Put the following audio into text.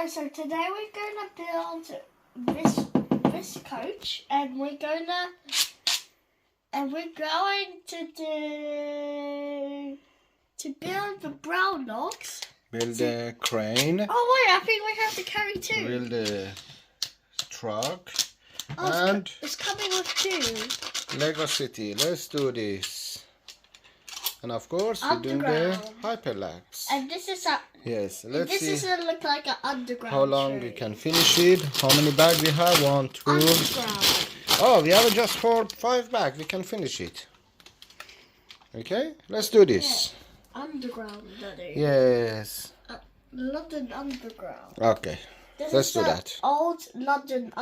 Hi, so today we're going to build this coach, and we're going to build the brown logs. Build a crane. Oh wait, I think we have to carry two. Build a truck. Oh, And it's coming with two. Lego City. Let's do this. And of course, we're doing the hyperlapse. And this is a. Yes, let's this see. This is look like an underground. How long tree. we can finish it. How many bags we have? 1, 2. Underground. Oh, we have just 5 bags. We can finish it. Okay, let's do this. Yeah. Underground, Daddy. Yes. London Underground. Okay, let's do that. Old London